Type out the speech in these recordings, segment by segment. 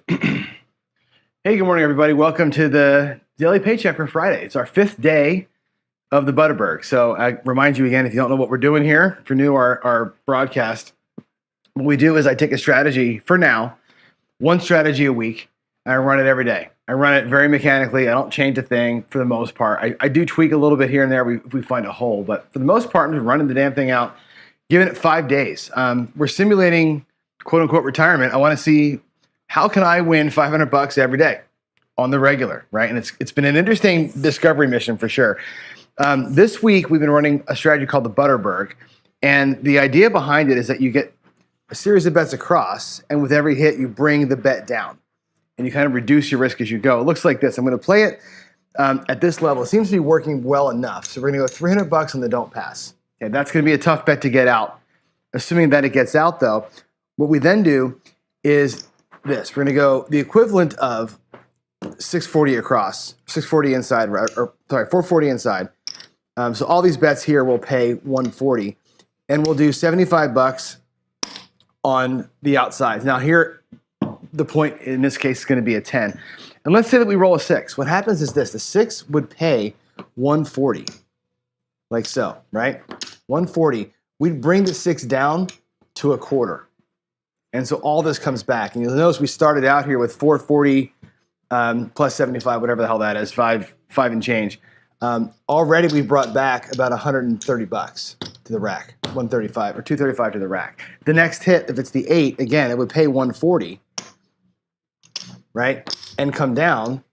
Hey, good morning, everybody. Welcome to the Daily Paycheck for Friday. It's our 5th day of the Butterburg. So I remind you again, if you don't know what we're doing here, if you're new to our broadcast, what we do is I take a strategy for now, one strategy a week, and I run it every day. I run it very mechanically. I don't change a thing for the most part. I do tweak a little bit here and there if we find a hole, but for the most part, I'm just running the damn thing out, giving it 5 days. We're simulating quote unquote retirement. I want to see how can I win $500 every day on the regular, right? And it's been an interesting discovery mission for sure. This week, we've been running a strategy called the Butterburg. And the idea behind it is that you get a series of bets across, and with every hit, you bring the bet down. And you kind of reduce your risk as you go. It looks like this. I'm going to play it at this level. It seems to be working well enough. So we're going to go $300 on the don't pass. Okay, that's going to be a tough bet to get out. Assuming that it gets out, though, what we then do is this. We're going to go the equivalent of 640 across, 640 inside, or sorry, 440 inside. So all these bets here will pay 140, and we'll do $75 on the outsides. Now here, the point in this case is going to be a 10. And let's say that we roll a 6. What happens is this: the 6 would pay 140, like so, right? 140. We'd bring the 6 down to a quarter. And so all this comes back. And you'll notice we started out here with 440 plus 75, whatever the hell that is, five and change. Already we brought back about $130 to the rack, 135 or 235 to the rack. The next hit, if it's the 8, again, it would pay 140, right? And come down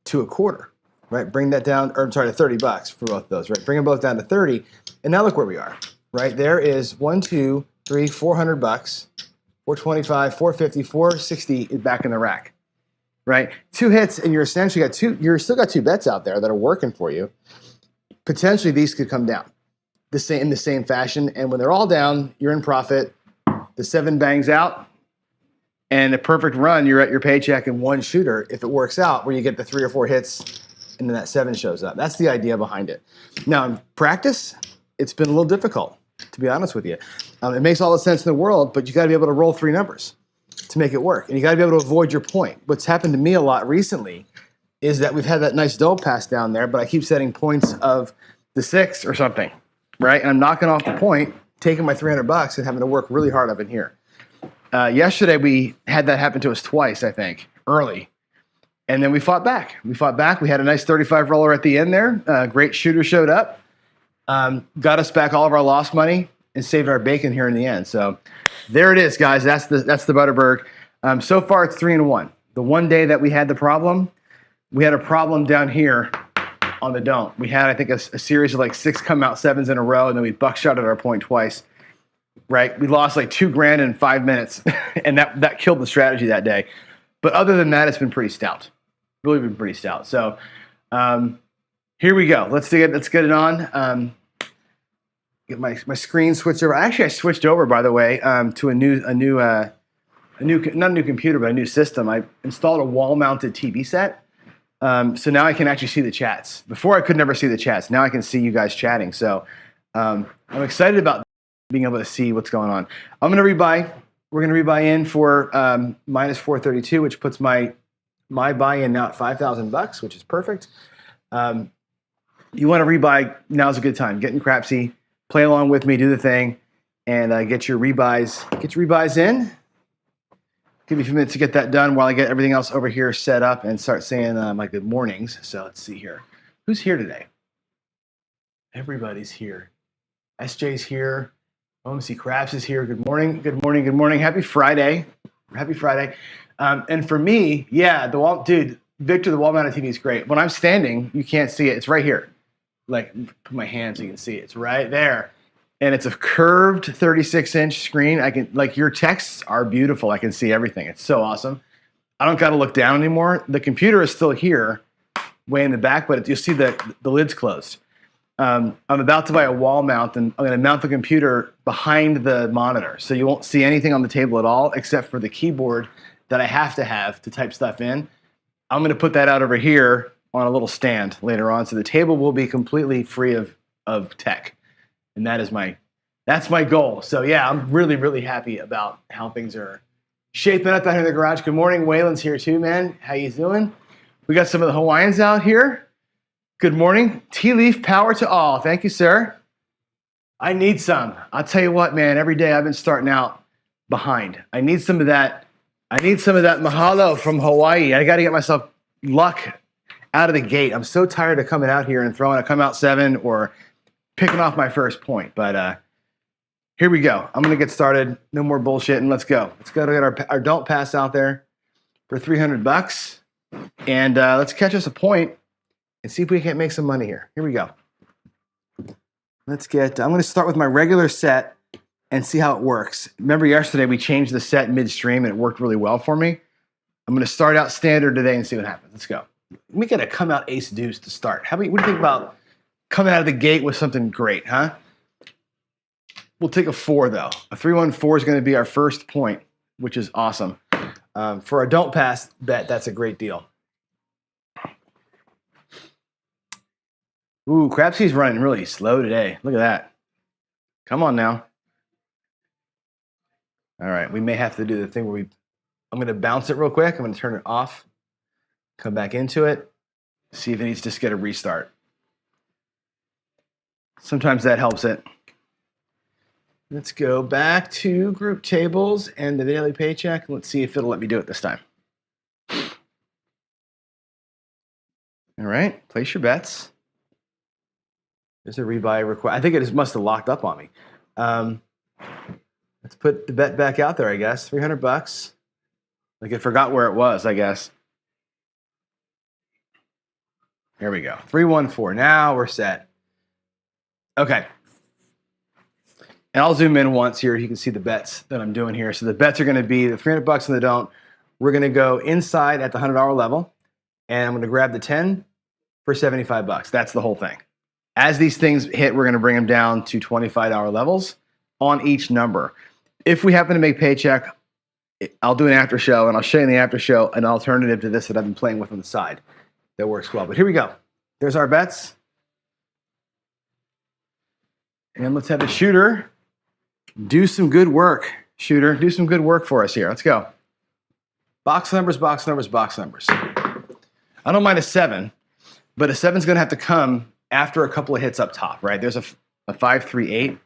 to a quarter, right? Bring that down, or I'm sorry, to $30 for both of those, right? Bring them both down to 30. And now look where we are, right? There is 1, 2, 3, $400. 425, 450, 460 is back in the rack, right? 2 hits, and you're essentially you're still got 2 bets out there that are working for you. Potentially, these could come down in the same fashion, and when they're all down, you're in profit. The 7 bangs out, and a perfect run, you're at your paycheck in one shooter if it works out, where you get the 3 or 4 hits, and then that 7 shows up. That's the idea behind it. Now, in practice, it's been a little difficult, to be honest with you. It makes all the sense in the world, but you got to be able to roll 3 numbers to make it work. And you got to be able to avoid your point. What's happened to me a lot recently is that we've had that nice dough pass down there, but I keep setting points of the 6 or something, right? And I'm knocking off the point, taking my $300 and having to work really hard up in here. Yesterday, we had that happen to us twice, I think, early. And then we fought back. We had a nice 35 roller at the end there. Great shooter showed up. Got us back all of our lost money and saved our bacon here in the end. So there it is, guys. That's the Butterburg. So far, it's 3-1. The one day that we had the problem, we had a problem down here on the don't. We had, I think, a series of like 6 come out 7s in a row, and then we buckshot at our point twice. Right? We lost like $2,000 in 5 minutes, and that killed the strategy that day. But other than that, it's been pretty stout. Really been pretty stout. So here we go. Let's get it on. Get my screen switched over. Actually, I switched over, by the way, to a new not a new computer, but a new system. I installed a wall-mounted TV set, so now I can actually see the chats. Before I could never see the chats. Now I can see you guys chatting. So I'm excited about being able to see what's going on. I'm going to rebuy. We're going to rebuy in for minus 432, which puts my buy-in now at $5,000, which is perfect. You want to rebuy? Now's a good time. Get in Crapsee. Play along with me, do the thing, and get your rebuys in. Give me a few minutes to get that done while I get everything else over here set up and start saying my good mornings. So let's see here. Who's here today? Everybody's here. SJ's here. OMC Craps is here. Good morning. Good morning. Good morning. Happy Friday. Happy Friday. And for me, yeah, Victor, the wall-mounted TV is great. When I'm standing, you can't see it. It's right here. Like, put my hand so you can see it. It's right there. And it's a curved 36-inch screen. Your texts are beautiful. I can see everything. It's so awesome. I don't got to look down anymore. The computer is still here, way in the back, but you'll see the lid's closed. I'm about to buy a wall mount, and I'm going to mount the computer behind the monitor. So you won't see anything on the table at all, except for the keyboard that I have to type stuff in. I'm going to put that out over here on a little stand later on. So the table will be completely free of tech. And that's my goal. So yeah, I'm really, really happy about how things are Shaping up out here in the garage. Good morning. Waylon's here too, man. How you doing? We got some of the Hawaiians out here. Good morning. Tea leaf power to all. Thank you, sir. I need some. I'll tell you what, man. Every day I've been starting out behind. I need some of that. I need some of that mahalo from Hawaii. I got to get myself luck out of the gate. I'm so tired of coming out here and throwing a come out 7 or picking off my first point. But here we go. I'm going to get started. No more bullshit, and let's go. Let's go to get our don't pass out there for $300. And let's catch us a point and see if we can't make some money here. Here we go. Let's get, I'm going to start with my regular set and see how it works. Remember yesterday we changed the set midstream and it worked really well for me. I'm going to start out standard today and see what happens. Let's go. We got to come out ace deuce to start. What do you think about coming out of the gate with something great, huh? We'll take a 4 though. A 3-1-4 is going to be our first point, which is awesome. For a don't pass bet, that's a great deal. Ooh, Crapsee's running really slow today. Look at that. Come on now. All right, we may have to do the thing where I'm going to bounce it real quick. I'm going to turn it off, come back into it, see if it needs to just get a restart. Sometimes that helps it. Let's go back to group tables and the daily paycheck. Let's see if it'll let me do it this time. All right, place your bets. There's a rebuy request. I think it must have locked up on me. Let's put the bet back out there, I guess. $300. Like it forgot where it was, I guess. There we go. 3-1-4. Now we're set. Okay. And I'll zoom in once here. You can see the bets that I'm doing here. So the bets are going to be the $300 and the don't. We're going to go inside at the $100 level. And I'm going to grab the 10 for $75. That's the whole thing. As these things hit, we're going to bring them down to $25 levels on each number. If we happen to make paycheck, I'll do an after show, and I'll show you in the after show an alternative to this that I've been playing with on the side that works well. But here we go. There's our bets. And let's have the shooter do some good work. Shooter, do some good work for us here. Let's go. Box numbers, box numbers, box numbers. I don't mind a 7, but a 7's going to have to come after a couple of hits up top, right? There's a 5, 3, 8.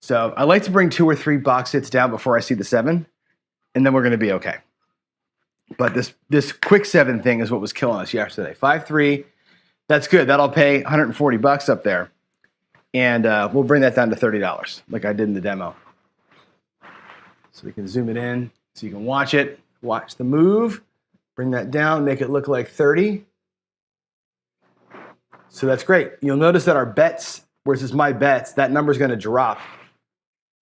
So I like to bring 2 or 3 box hits down before I see the 7, and then we're going to be okay. But this quick 7 thing is what was killing us yesterday. 5, 3, that's good. That'll pay $140 up there. And we'll bring that down to $30, like I did in the demo. So we can zoom it in so you can watch it. Watch the move. Bring that down, make it look like 30. So that's great. You'll notice that our bets, where this is my bets, that number is going to drop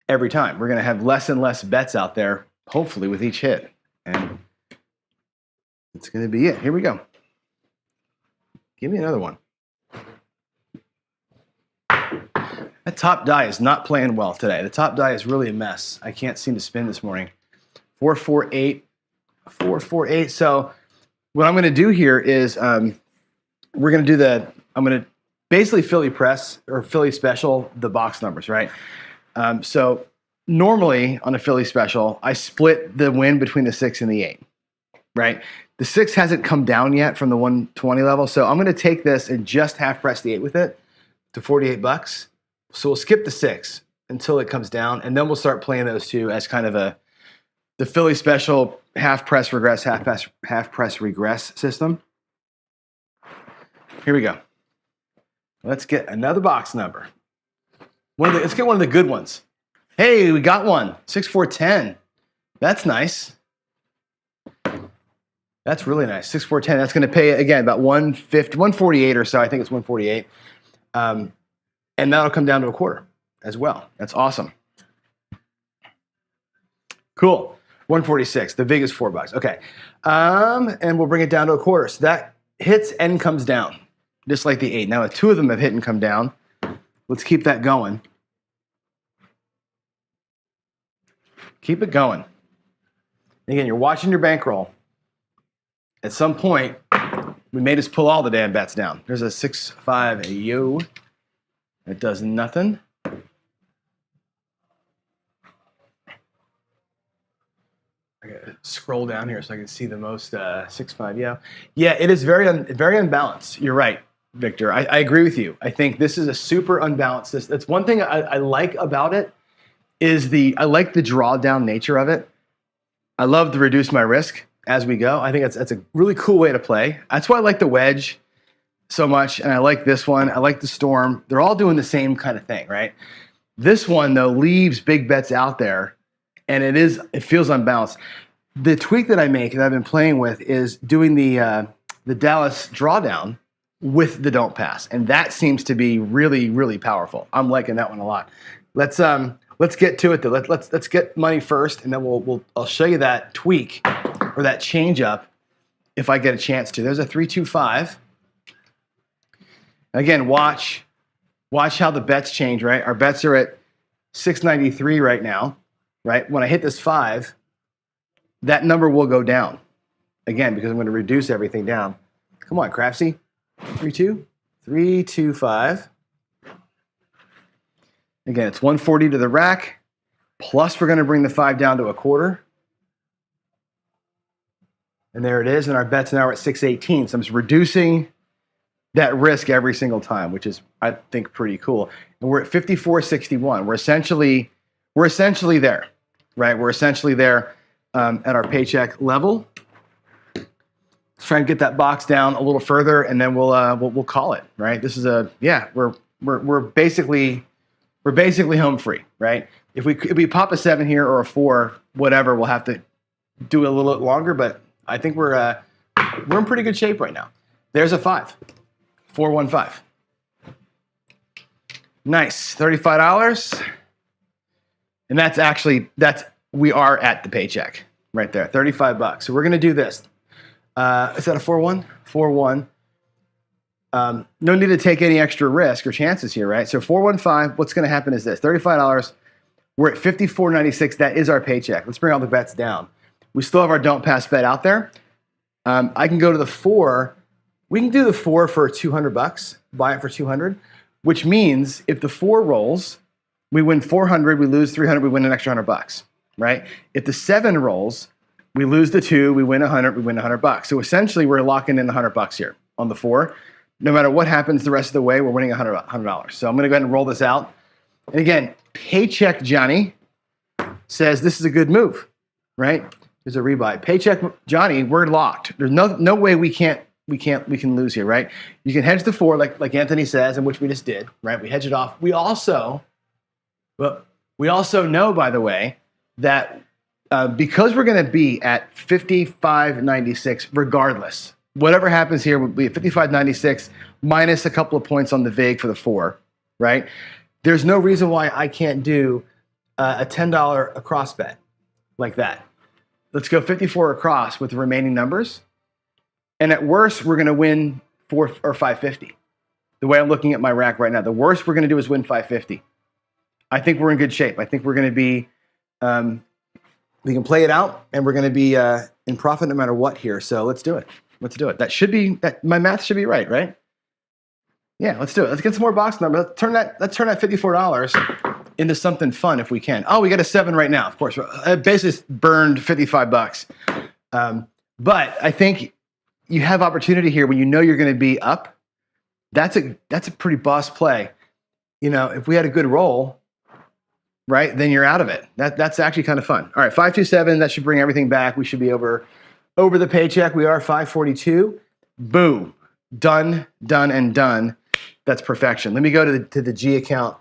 every time. We're going to have less and less bets out there, hopefully, with each hit. And it's going to be it. Here we go. Give me another one. That top die is not playing well today. The top die is really a mess. I can't seem to spin this morning. 4, 4, 8. 4, 4, 8. So what I'm going to do here is we're going to do I'm going to basically Philly press or Philly special the box numbers, right? So normally on a Philly special, I split the win between the 6 and the 8, right? The 6 hasn't come down yet from the 120 level. So I'm going to take this and just half press the 8 with it to $48. So we'll skip the 6 until it comes down, and then we'll start playing those two as kind of the Philly special half press regress, half press regress system. Here we go. Let's get another box number. Let's get one of the good ones. Hey, we got one. 6, 4, 10. That's nice. That's really nice. 6, 4, 10. That's going to pay again about 148 or so. I think it's 148. And that'll come down to a quarter as well. That's awesome. Cool. 146, the biggest $4. Okay. And we'll bring it down to a quarter. So that hits and comes down, just like the 8. Now, 2 of them have hit and come down. Let's keep that going. Keep it going. And again, you're watching your bankroll. At some point, we may just pull all the damn bets down. There's a 6, 5, a yo. It does nothing. I gotta scroll down here so I can see the most 6.5. Yeah. It is very unbalanced. You're right, Victor. I agree with you. I think this is a super unbalanced. That's one thing I like about it is I like the drawdown nature of it. I love to reduce my risk as we go. I think that's a really cool way to play. That's why I like the wedge so much, and I like this one. I like the storm. They're all doing the same kind of thing, right? This one though leaves big bets out there, and it feels unbalanced. The tweak that I make that I've been playing with is doing the Dallas drawdown with the don't pass, and that seems to be really, really powerful. I'm liking that one a lot. Let's get to it though. Let's get money first, and then I'll show you that tweak or that change up if I get a chance to. There's a 3-2-5. Again, watch how the bets change, right? Our bets are at 693 right now, right? When I hit this 5, that number will go down again because I'm going to reduce everything down. Come on, Crapsee. 3-2, 3-2-5. Again, it's 140 to the rack, plus we're going to bring the 5 down to a quarter. And there it is, and our bets now are at 618. So I'm just reducing that risk every single time, which is, I think, pretty cool. And we're at 54.61. We're essentially there, right? We're essentially there at our paycheck level. Let's try and get that box down a little further, and then we'll call it, right? This is we're basically home free, right? If we pop a 7 here or a 4, whatever, we'll have to do it a little bit longer, but I think we're in pretty good shape right now. There's a 5. 415. Nice, $35. And we are at the paycheck right there, $35. So we're gonna do this. Is that a 4-1? 4-1. No need to take any extra risk or chances here, right? So 415, what's gonna happen is this, $35, we're at 54.96, that is our paycheck. Let's bring all the bets down. We still have our don't pass bet out there. I can go to the 4. We can do the 4 for $200, buy it for 200, which means if the 4 rolls, we win 400, we lose 300, we win an extra $100, right? If the 7 rolls, we lose the 2, we win 100, we win $100. So essentially, we're locking in $100 here on the 4. No matter what happens the rest of the way, we're winning $100. So I'm going to go ahead and roll this out. And again, Paycheck Johnny says this is a good move, right? There's a rebuy. Paycheck Johnny, we're locked. There's no way we can lose here, right? You can hedge the 4 like Anthony says, and which we just did, right? We hedge it off. We also know, by the way, that because we're going to be at 55.96 regardless, whatever happens here will be at 55.96 minus a couple of points on the VIG for the 4, right? There's no reason why I can't do a $10 across bet like that. Let's go 54 across with the remaining numbers. And at worst, we're going to win 4 or 550. The way I'm looking at my rack right now, the worst we're going to do is win 550. I think we're in good shape. I think we're going to be, we can play it out, and we're going to be in profit no matter what here. So let's do it. Let's do it. My math should be right? Yeah, let's do it. Let's get some more box numbers. Let's turn that $54 into something fun if we can. Oh, we got a 7 right now. Of course, I basically burned $55. But I think you have opportunity here when you know you're going to be up. That's a pretty boss play. You know, if we had a good roll, right, then you're out of it. That's actually kind of fun. All right, 527. That should bring everything back. We should be over the paycheck. We are 542. Boom, done, and done. That's perfection. Let me go to the G account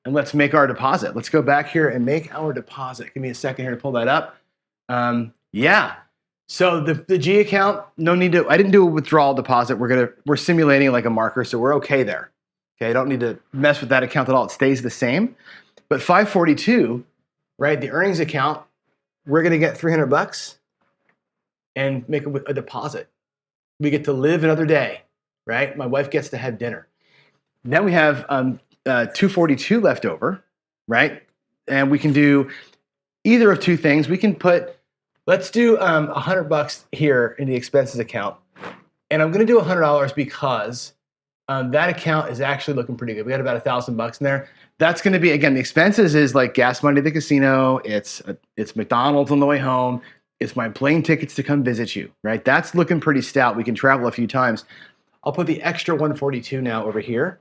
and let's make our deposit. Let's go back here and make our deposit. Give me a second here to pull that up. Yeah. So the G account, no need to. I didn't do a withdrawal deposit. We're simulating like a marker, so we're okay there. Okay, I don't need to mess with that account at all. It stays the same. But 542, right? The earnings account, we're gonna get $300 and make a deposit. We get to live another day, right? My wife gets to have dinner. Then we have 242 left over, right? And we can do either of two things. We can let's do $100 here in the expenses account. And I'm gonna do $100 because that account is actually looking pretty good. We got about $1,000 in there. That's gonna be, again, the expenses is like gas money at the casino. It's McDonald's on the way home. It's my plane tickets to come visit you, right? That's looking pretty stout. We can travel a few times. I'll put the extra 142 now over here.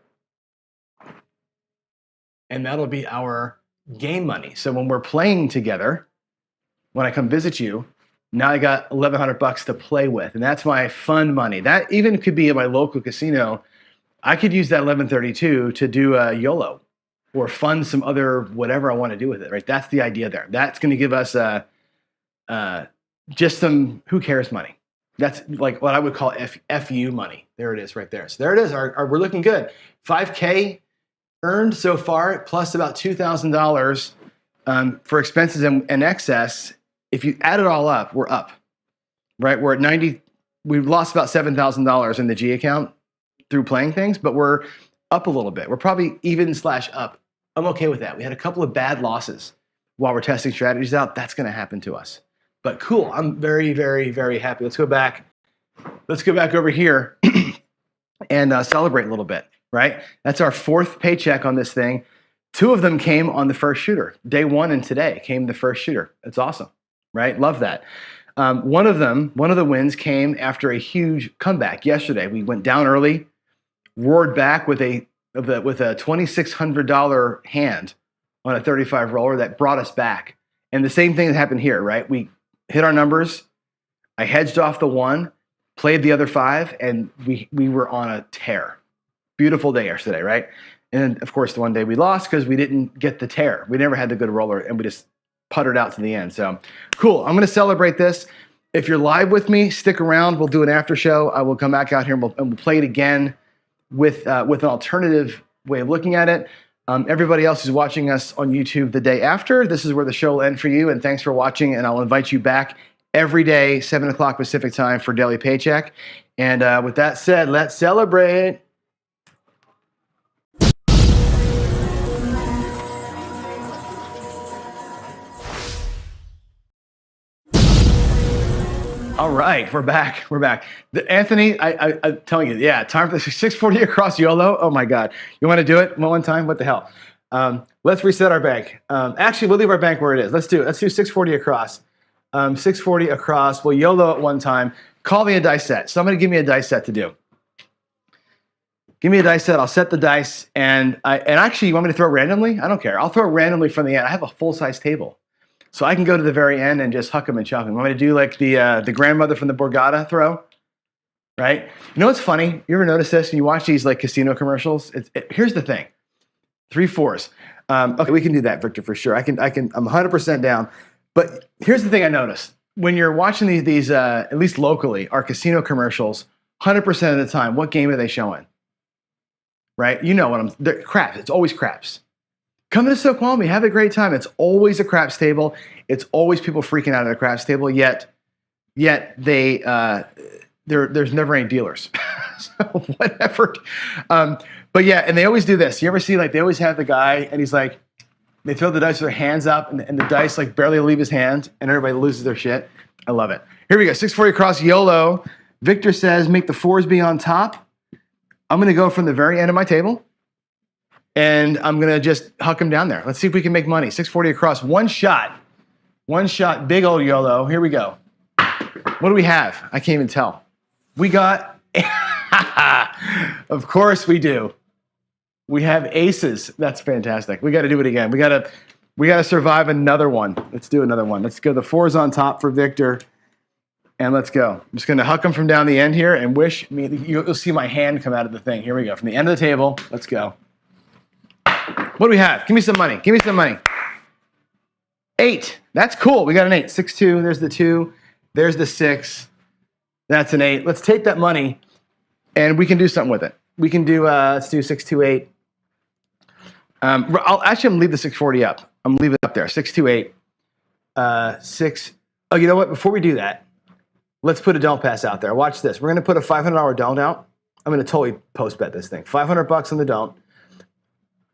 And that'll be our game money. So when we're playing together, when I come visit you, now I got $1,100 to play with. And that's my fun money. That even could be at my local casino. I could use that 1132 to do a YOLO or fund some other whatever I want to do with it, right? That's the idea there. That's going to give us just some who cares money. That's like what I would call FU money. There it is right there. So there it is. We're looking good. 5K earned so far, plus about $2,000 for expenses and excess. If you add it all up, we're up, right? We're at 90. We've lost about $7,000 in the G account through playing things, but we're up a little bit. We're probably even/up. I'm okay with that. We had a couple of bad losses while we're testing strategies out. That's going to happen to us. But cool. I'm very, very, very happy. Let's go back. Let's go back over here and celebrate a little bit, right? That's our 4th paycheck on this thing. 2 of them came on the first shooter. Day 1 and today came the first shooter. It's awesome, right? Love that. One of the wins came after a huge comeback yesterday. We went down early, roared back with a $2,600 hand on a 35 roller that brought us back. And the same thing that happened here, right? We hit our numbers. I hedged off the 1, played the other 5, and we were on a tear. Beautiful day yesterday, right? And of course, the one day we lost because we didn't get the tear. We never had the good roller, and we just puttered out to the end. So cool. I'm going to celebrate this. If you're live with me, stick around. We'll do an after show. I will come back out here and we'll play it again with an alternative way of looking at it. Everybody else who's watching us on YouTube the day after, this is where the show will end for you. And thanks for watching. And I'll invite you back every day, 7 o'clock Pacific time for Daily Paycheck. And with that said, let's celebrate. All right, we're back. Anthony, I'm telling you, yeah, time for the 640 across YOLO. Oh my God. You want to do it one time? What the hell? Let's reset our bank. Actually, we'll leave our bank where it is. Let's do 640 across. 640 across. We'll YOLO at one time. Call me a dice set. Somebody give me a dice set to do. Give me a dice set. I'll set the dice. And actually, you want me to throw it randomly? I don't care. I'll throw it randomly from the end. I have a full-size table. So I can go to the very end and just huck them and chuck them. Want me to do like the grandmother from the Borgata throw? Right? You know what's funny? You ever notice this? When you watch these like casino commercials? Here's the thing. 3 4s. Okay, we can do that, Victor, for sure. I'm 100% down. But here's the thing I noticed. When you're watching these at least locally, our casino commercials, 100% of the time, what game are they showing? Right? You know what they're craps. It's always craps. Come to Snoqualmie, have a great time. It's always a craps table. It's always people freaking out at a craps table. Yet there's never any dealers. So whatever. But yeah, and they always do this. You ever see they always have the guy and he's like, they throw the dice with their hands up and the dice like barely leave his hand and everybody loses their shit. I love it. Here we go. 640 across YOLO. Victor says make the 4s be on top. I'm going to go from the very end of my table. And I'm going to just huck him down there. Let's see if we can make money. 640 across. One shot, big old YOLO. Here we go. What do we have? I can't even tell. We got, of course we do. We have aces. That's fantastic. We got to do it again. We got to survive another one. Let's do another one. Let's go. The 4's on top for Victor. And let's go. I'm just going to huck him from down the end here and wish me, you'll see my hand come out of the thing. Here we go. From the end of the table. Let's go. What do we have? Give me some money. 8. That's cool. We got an 8. 6 2. There's the 2. There's the 6. That's an 8. Let's take that money and we can do something with it. We can do, let's do 6 2 8. I'm going to leave the 640 up. I'm going to leave it up there. 6 2 8. 6. Oh, you know what? Before we do that, let's put a don't pass out there. Watch this. We're going to put a $500 don't out. I'm going to totally post bet this thing. $500 on the don't.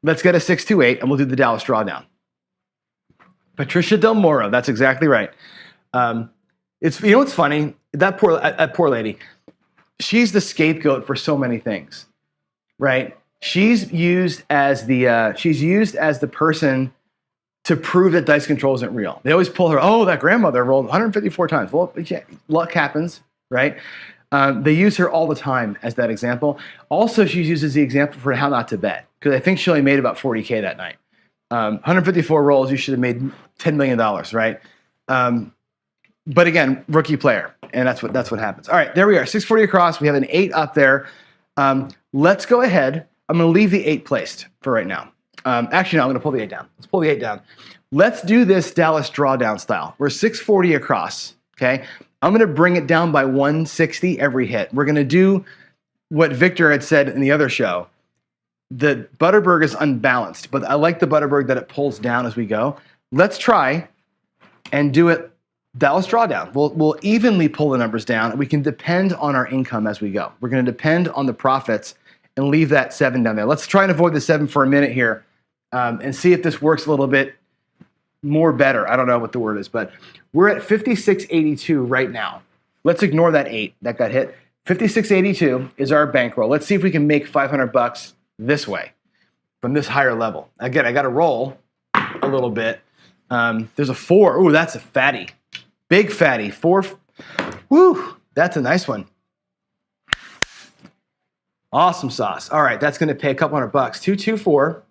Let's get a 6 2 8 and we'll do the Dallas drawdown. Patricia Del Moro. That's exactly right. It's, you know what's funny? That poor lady. She's the scapegoat for so many things, right? She's used as the person to prove that dice control isn't real. They always pull her, oh, that grandmother rolled 154 times. Well, luck happens, right? They use her all the time as that example. Also, she uses the example for how not to bet, because I think she only made about 40K that night. 154 rolls, you should have made $10 million, right? But again, rookie player, and that's what happens. All right, there we are, 640 across. We have an 8 up there. Let's go ahead. I'm going to leave the 8 placed for right now. Actually, no, I'm going to pull the 8 down. Let's pull the 8 down. Let's do this Dallas drawdown style. We're 640 across, okay? I'm going to bring it down by 160 every hit. We're going to do what Victor had said in the other show. The Butterburg is unbalanced, but I like the Butterburg that it pulls down as we go. Let's try and do it Dallas drawdown. We'll evenly pull the numbers down. We can depend on our income as we go. We're going to depend on the profits and leave that 7 down there. Let's try and avoid the 7 for a minute here and see if this works a little bit more better. I don't know what the word is, but we're at 5682 right now. Let's ignore that 8 that got hit. 5682 is our bankroll. Let's see if we can make $500 this way from this higher level. Again, I got to roll a little bit. There's a 4. Ooh, that's a fatty. Big fatty. 4. Woo, that's a nice one. Awesome sauce. All right, that's going to pay a couple $100. 224.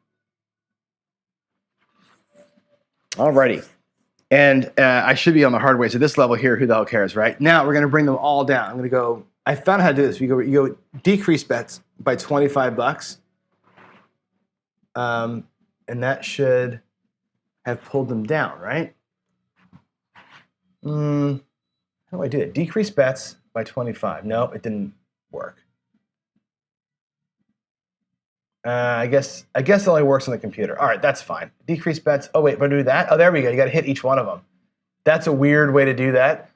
All righty. And I should be on the hard way. So this level here, who the hell cares, right? Now we're going to bring them all down. I'm going to go, I found out how to do this. You go decrease bets by $25. And that should have pulled them down, right? How do I do it? Decrease bets by 25. No, it didn't work. I guess it only works on the computer. All right, that's fine. Decrease bets. Oh, wait, but do that? Oh, there we go. You got to hit each one of them. That's a weird way to do that.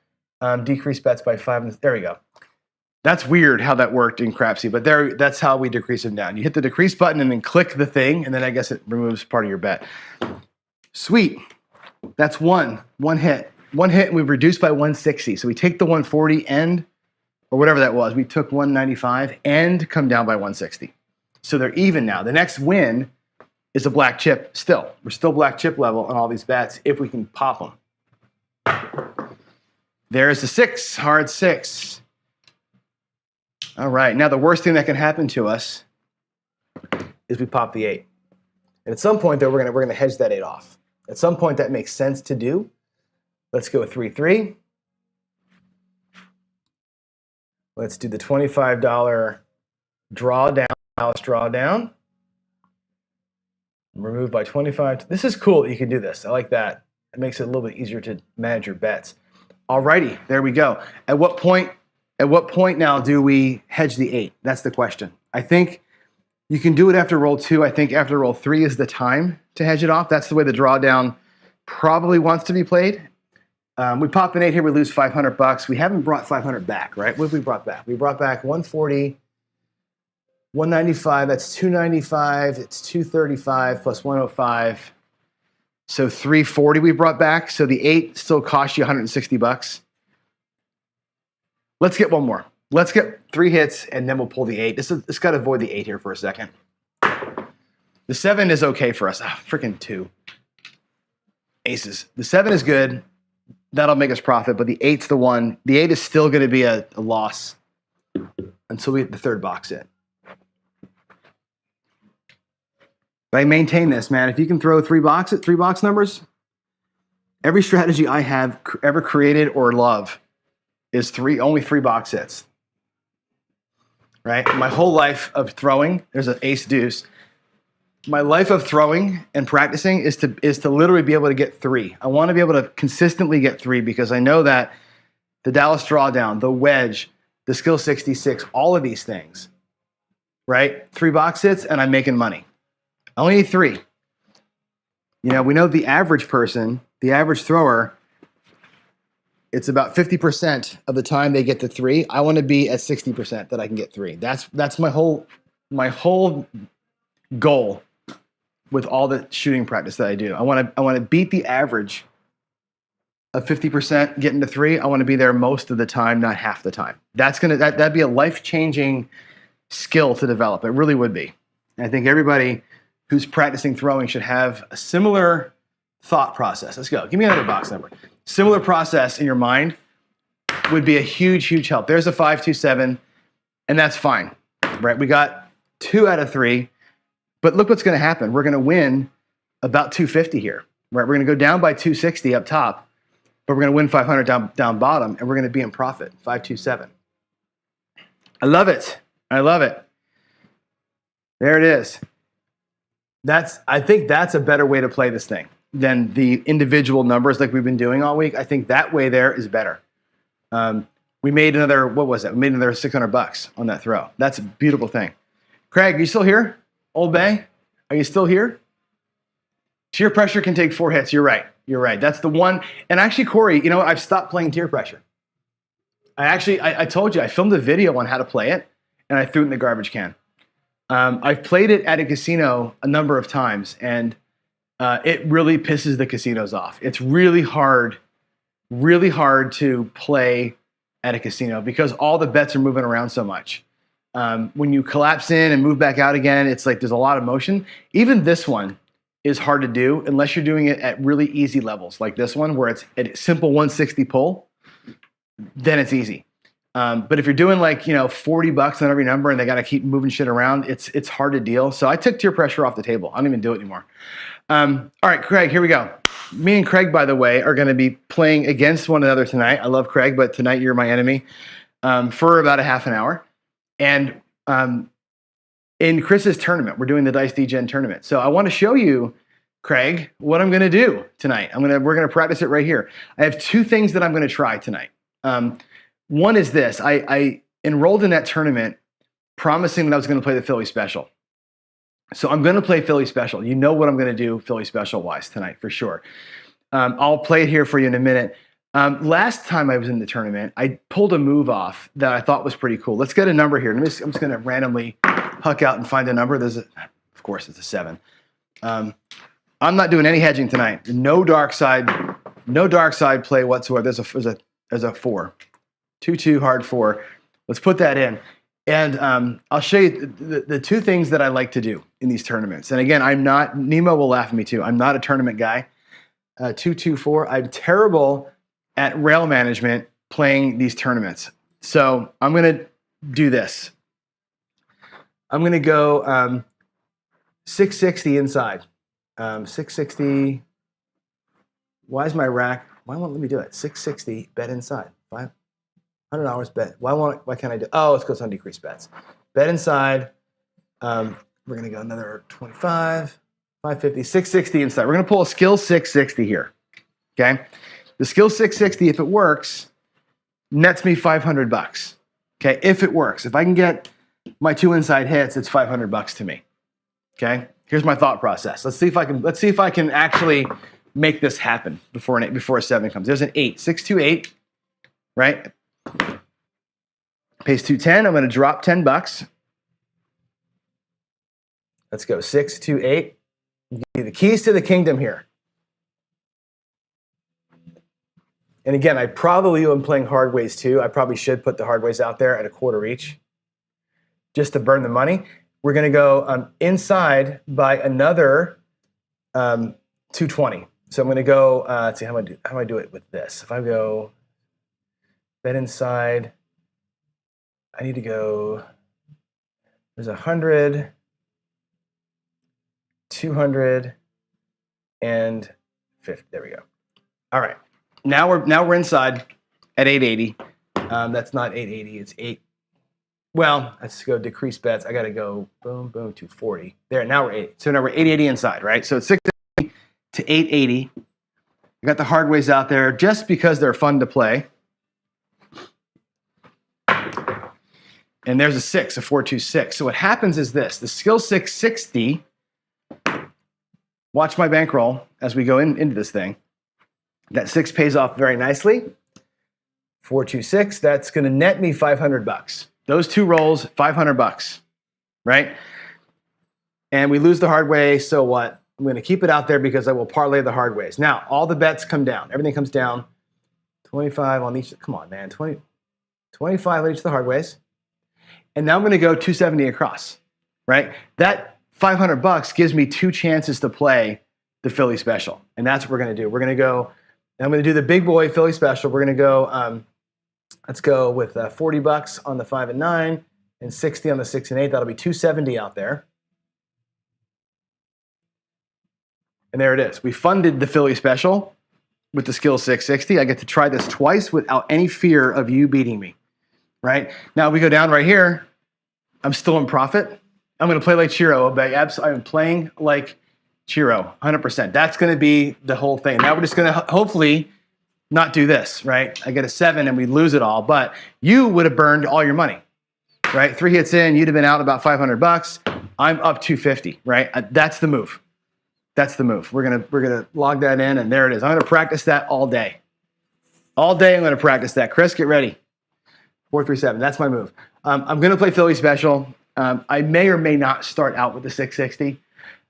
Decrease bets by 5. There we go. That's weird how that worked in Crapsee, but that's how we decrease them down. You hit the decrease button and then click the thing, and then I guess it removes part of your bet. Sweet. That's one hit. One hit, and we've reduced by 160. So we take the 140 and, or whatever that was, we took 195 and come down by 160. So they're even now. The next win is a black chip still. We're still black chip level on all these bets if we can pop them. There's the 6, hard 6. All right, now the worst thing that can happen to us is we pop the 8. And at some point, though, we're gonna hedge that 8 off. At some point, that makes sense to do. Let's go with 3-3. Let's do the $25 drawdown. Drawdown. Remove by 25. This is cool that you can do this. I like that. It makes it a little bit easier to manage your bets. Alrighty, there we go. At what point now do we hedge the 8? That's the question. I think you can do it after roll 2. I think after roll 3 is the time to hedge it off. That's the way the drawdown probably wants to be played. We pop an 8 here, we lose $500. We haven't brought 500 back, right? What have we brought back? We brought back 140, 195, that's 295, it's 235 plus 105. So 340 we brought back. So the 8 still cost you $160. Let's get one more. Let's get 3 hits and then we'll pull the 8. It's got to avoid the 8 here for a second. The 7 is okay for us. Freaking 2. Aces. The 7 is good. That'll make us profit, but the 8's the one. The 8 is still going to be a loss until we hit the 3rd box in. But I maintain this, man. If you can throw 3 box numbers, every strategy I have ever created or love is only 3 box hits. Right? My whole life of throwing, there's an ace deuce. My life of throwing and practicing is to literally be able to get 3. I want to be able to consistently get 3 because I know that the Dallas drawdown, the wedge, the skill 66, all of these things, right? 3 box hits and I'm making money. I only need 3. You know, we know the average person, the average thrower, it's about 50% of the time they get to 3. I want to be at 60% that I can get 3. That's my whole goal with all the shooting practice that I do. I want to beat the average of 50% getting to 3. I want to be there most of the time, not half the time. That'd be a life-changing skill to develop. It really would be. And I think everybody who's practicing throwing should have a similar thought process. Let's go. Give me another box number. Similar process in your mind would be a huge, huge help. There's a 527, and that's fine, right? We got 2 out of 3, but look what's going to happen. We're going to win about 250 here, right? We're going to go down by 260 up top, but we're going to win 500 down bottom, and we're going to be in profit, 527. I love it. I love it. There it is. I think that's a better way to play this thing than the individual numbers like we've been doing all week. I think that way there is better. We made another, what was it? We made another $600 on that throw. That's a beautiful thing. Craig, are you still here? Old Bay, are you still here? Tier pressure can take 4 hits. You're right. You're right. That's the one. And actually, Corey, you know, I've stopped playing tier pressure. I told you, I filmed a video on how to play it, and I threw it in the garbage can. I've played it at a casino a number of times, and it really pisses the casinos off. It's really hard to play at a casino because all the bets are moving around so much. When you collapse in and move back out again, it's like there's a lot of motion. Even this one is hard to do unless you're doing it at really easy levels, like this one where it's a simple 160 pull, then it's easy. But if you're doing like, you know, $40 on every number and they got to keep moving shit around, it's hard to deal. So I took tier pressure off the table. I don't even do it anymore. All right, Craig, here we go. Me and Craig, by the way, are going to be playing against one another tonight. I love Craig, but tonight you're my enemy for about a half an hour. And in Chris's tournament, we're doing the Dice DGen tournament. So I want to show you, Craig, what I'm going to do tonight. We're going to practice it right here. I have 2 things that I'm going to try tonight. One is this. I enrolled in that tournament promising that I was going to play the Philly Special. So I'm going to play Philly Special. You know what I'm going to do Philly Special-wise tonight for sure. I'll play it here for you in a minute. Last time I was in the tournament, I pulled a move off that I thought was pretty cool. Let's get a number here. I'm just going to randomly huck out and find a number. Of course, it's a 7. I'm not doing any hedging tonight. No dark side play whatsoever. There's a 4. 2-2 hard 4. Let's put that in. And I'll show you the 2 things that I like to do in these tournaments. And again, Nemo will laugh at me too. I'm not a tournament guy. 2-2-4. I'm terrible at rail management playing these tournaments. So I'm going to do this. I'm going to go 660 inside. 660. Why is my rack? Why won't let me do it? 660 bet inside. $500 bet. Why can't I do? Oh, it's because on decreased bets. Bet inside. We're going to go another 25, 550, 660 inside. We're going to pull a skill 660 here. Okay. The skill 660, if it works, nets me $500. Okay. If it works, if I can get my 2 inside hits, it's $500 to me. Okay. Here's my thought process. Let's see if I can actually make this happen before a 7 comes. There's an 8, 628, right? Pays 210. I'm going to drop $10. Let's go 628. The keys to the kingdom here. And again, I probably am playing hard ways too. I probably should put the hard ways out there at a quarter each just to burn the money. We're going to go inside by another 220. So I'm going to go, let's see how do I do it with this. If I go bet inside, I need to go, there's 100, 200, and 50. There we go. All right. Now we're inside at 880. That's not 880. It's 8. Well, let's go decrease bets. I got to go boom, boom, 240. There. Now we're 8. So now we're 880 inside, right? So it's 680 to 880. I got the hard ways out there just because they're fun to play. And there's a 6, a 426. So what happens is this: the skill 660. Watch my bankroll as we go into this thing. That 6 pays off very nicely. 426, that's going to net me $500. Those 2 rolls, $500, right? And we lose the hard way, so what? I'm going to keep it out there because I will parlay the hard ways. Now, all the bets come down. Everything comes down. 25 on each. Come on, man. 25 on each of the hard ways. And now I'm going to go 270 across, right? That $500 gives me 2 chances to play the Philly special. And that's what we're going to do. We're going to go, I'm going to do the big boy Philly special. We're going to go, let's go with $40 on the 5 and 9 and 60 on the 6 and 8. That'll be $270 out there. And there it is. We funded the Philly special with the skill 660. I get to try this twice without any fear of you beating me, right? Now we go down right here. I'm still in profit. I'm going to play like Chiro. I'm playing like Chiro, 100%. That's going to be the whole thing. Now we're just going to hopefully not do this, right? I get a 7 and we lose it all, but you would have burned all your money, right? 3 hits in, you'd have been out about $500. I'm up 250, right? That's the move. That's the move. We're gonna log that in, and there it is. I'm gonna practice that all day. All day I'm gonna practice that. Chris, get ready. 437. That's my move. I'm gonna play Philly special. I may or may not start out with the 660,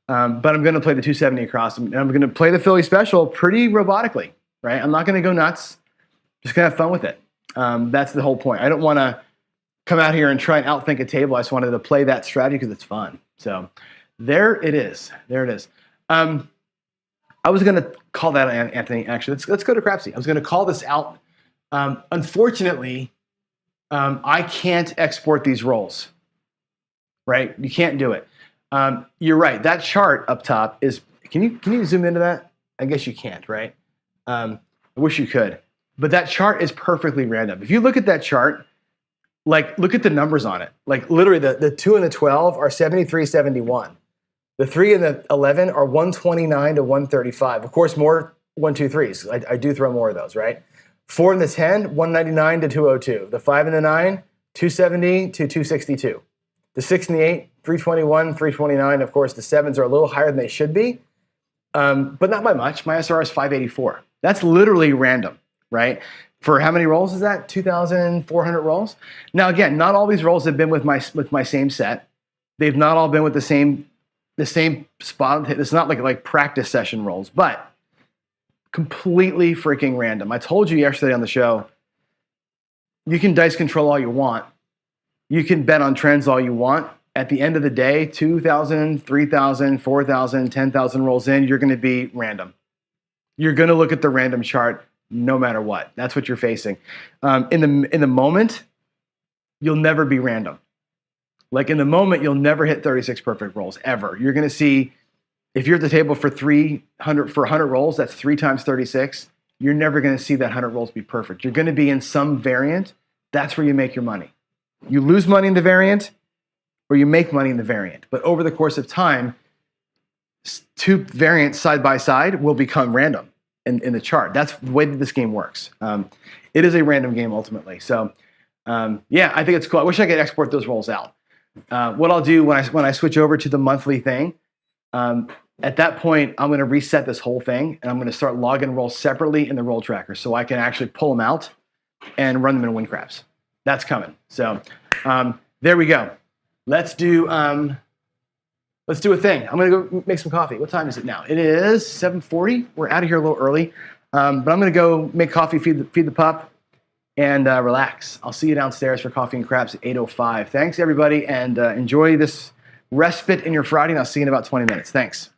but I'm gonna play the 270 across, and I'm gonna play the Philly special pretty robotically, right? I'm not gonna go nuts. Just gonna have fun with it. That's the whole point. I don't want to come out here and try and outthink a table. I just wanted to play that strategy because it's fun. So there it is. There it is. I was going to call that, Anthony, actually. Let's go to Crapsee. I was going to call this out. Unfortunately, I can't export these rolls, right? You can't do it. You're right. That chart up top is, can you zoom into that? I guess you can't, right? I wish you could. But that chart is perfectly random. If you look at that chart, like, look at the numbers on it. Like, literally, the 2 and the 12 are 73, 71. The 3 and the 11 are 129 to 135. Of course, more 1, 2, 3s. I do throw more of those, right? 4 and the 10, 199 to 202. The 5 and the 9, 270 to 262. The 6 and the 8, 321, 329. Of course, the 7s are a little higher than they should be, but not by much. My SR is 584. That's literally random, right? For how many rolls is that? 2,400 rolls? Now, again, not all these rolls have been with my same set. They've not all been with the same spot. It's not like practice session rolls, but completely freaking random. I told you yesterday on the show, you can dice control all you want. You can bet on trends all you want. At the end of the day, 2,000, 3,000, 4,000, 10,000 rolls in, you're going to be random. You're going to look at the random chart no matter what. That's what you're facing. In the moment, you'll never be random. Like in the moment, you'll never hit 36 perfect rolls ever. You're going to see, if you're at the table for 100 rolls, that's 3 times 36. You're never going to see that 100 rolls be perfect. You're going to be in some variant. That's where you make your money. You lose money in the variant, or you make money in the variant. But over the course of time, 2 variants side by side will become random in the chart. That's the way that this game works. It is a random game ultimately. So yeah, I think it's cool. I wish I could export those rolls out. What I'll do when I switch over to the monthly thing, at that point, I'm going to reset this whole thing, and I'm going to start logging rolls separately in the roll tracker so I can actually pull them out and run them in WinCraps. That's coming. So there we go. Let's do a thing. I'm going to go make some coffee. What time is it now? It is 7:40. We're out of here a little early, but I'm going to go make coffee, feed the pup, and relax. I'll see you downstairs for coffee and craps at 8:05. Thanks, everybody, and enjoy this respite in your Friday, and I'll see you in about 20 minutes. Thanks.